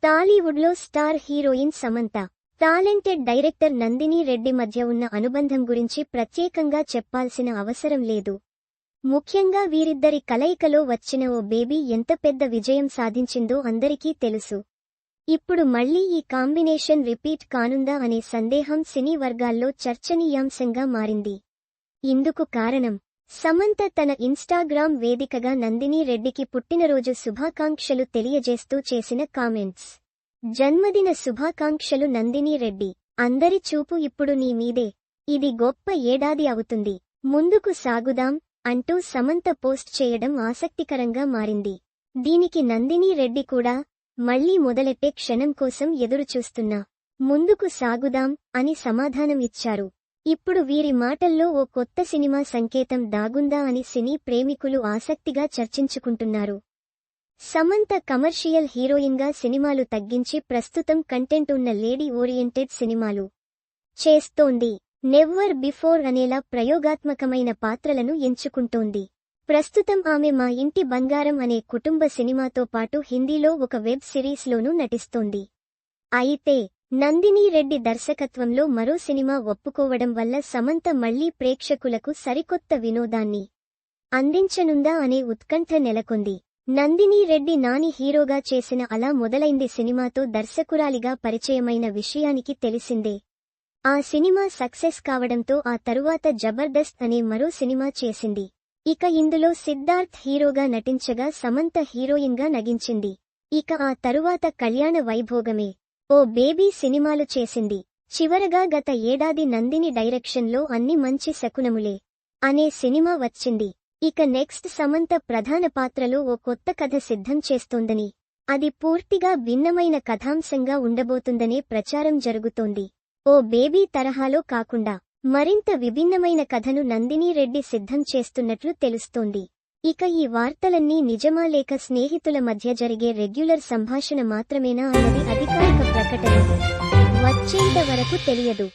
టాలీవుడ్లో star heroine Samantha, talented director Nandini Reddy మధ్య ఉన్న అనుబంధం గురించి ప్రత్యేకంగా చెప్పాల్సిన అవసరం లేదు. ముఖ్యంగా వీరిద్దరి కలయికలో వచ్చిన ఓ బేబీ ఎంత పెద్ద విజయం సాధించిందో అందరికీ తెలుసు. ఇప్పుడు మళ్లీ ఈ కాంబినేషన్ రిపీట్ కానుందా అనే సందేహం సినీ వర్గాల్లో చర్చనీయాంశంగా మారింది. ఇందుకు కారణం, సమంత తన ఇన్స్టాగ్రామ్ వేదికగా నందిని రెడ్డికి పుట్టినరోజు శుభాకాంక్షలు తెలియజేస్తూ చేసిన కామెంట్స్. జన్మదిన శుభాకాంక్షలు నందిని రెడ్డి. అందరి చూపు ఇప్పుడు నీ మీదే. ఇది గొప్ప ఏడాది అవుతుంది. ముందుకు సాగుదాం అంటూ సమంత పోస్ట్ చేయడం ఆసక్తికరంగా మారింది. దీనికి నందిని రెడ్డి కూడా మళ్లీ మొదలెట్టే క్షణం కోసం ఎదురుచూస్తున్నా. ముందుకు సాగుదాం అని సమాధానం ఇచ్చారు. ఇప్పుడు వీరి మాటల్లో ఓ కొత్త సినిమా సంకేతం దాగుందా అని సినీ ప్రేమికులు ఆసక్తిగా చర్చించుకుంటున్నారు. సమంత కమర్షియల్ హీరోయిన్గా సినిమాలు తగ్గించి ప్రస్తుతం కంటెంట్ ఉన్న లేడీ ఓరియంటెడ్ సినిమాలు చేస్తోంది. నెవ్వర్ బిఫోర్ అనేలా ప్రయోగాత్మకమైన పాత్రలను ఎంచుకుంటోంది. ప్రస్తుతం ఆమె మా ఇంటి బంగారం అనే కుటుంబ సినిమాతో పాటు హిందీలో ఒక వెబ్ సిరీస్లోనూ నటిస్తోంది. అయితే నందిని రెడ్డి దర్శకత్వంలో మరో సినిమా ఒప్పుకోవడం వల్ల సమంత మళ్లీ ప్రేక్షకులకు సరికొత్త వినోదాన్ని అందించనుందా అనే ఉత్కంఠ నెలకొంది. నందిని రెడ్డి నాని హీరోగా చేసిన అలా మొదలైంది సినిమాతో దర్శకురాలిగా పరిచయమైన విషయానికి తెలిసిందే. ఆ సినిమా సక్సెస్ కావడంతో ఆ తరువాత జబర్దస్త్ అనే మరో సినిమా చేసింది. ఇక ఇందులో సిద్ధార్థ్ హీరోగా నటించగా సమంత హీరోయిన్గా నగించింది. ఇక ఆ తరువాత కళ్యాణ వైభోగమే, ఓ బేబీ సినిమాలు చేసింది. చివరగా గత ఏడాది నందిని డైరెక్షన్లో అన్ని మంచి శకునములే అనే సినిమా వచ్చింది. ఇక నెక్స్ట్ సమంత ప్రధాన పాత్రలో ఓ కొత్త కథ సిద్ధం చేస్తోందని, అది పూర్తిగా భిన్నమైన కథాంశంగా ఉండబోతుందనే ప్రచారం జరుగుతోంది. ఓ బేబీ తరహాలో కాకుండా మరింత విభిన్నమైన కథను నందిని రెడ్డి సిద్ధం చేస్తున్నట్లు తెలుస్తోంది. ఇక ఈ వార్తలన్నీ నిజమా లేక స్నేహితుల మధ్య జరిగే రెగ్యులర్ సంభాషణ మాత్రమేనా అన్నది అధికారిక ప్రకటన వచ్చేంత వరకు తెలియదు.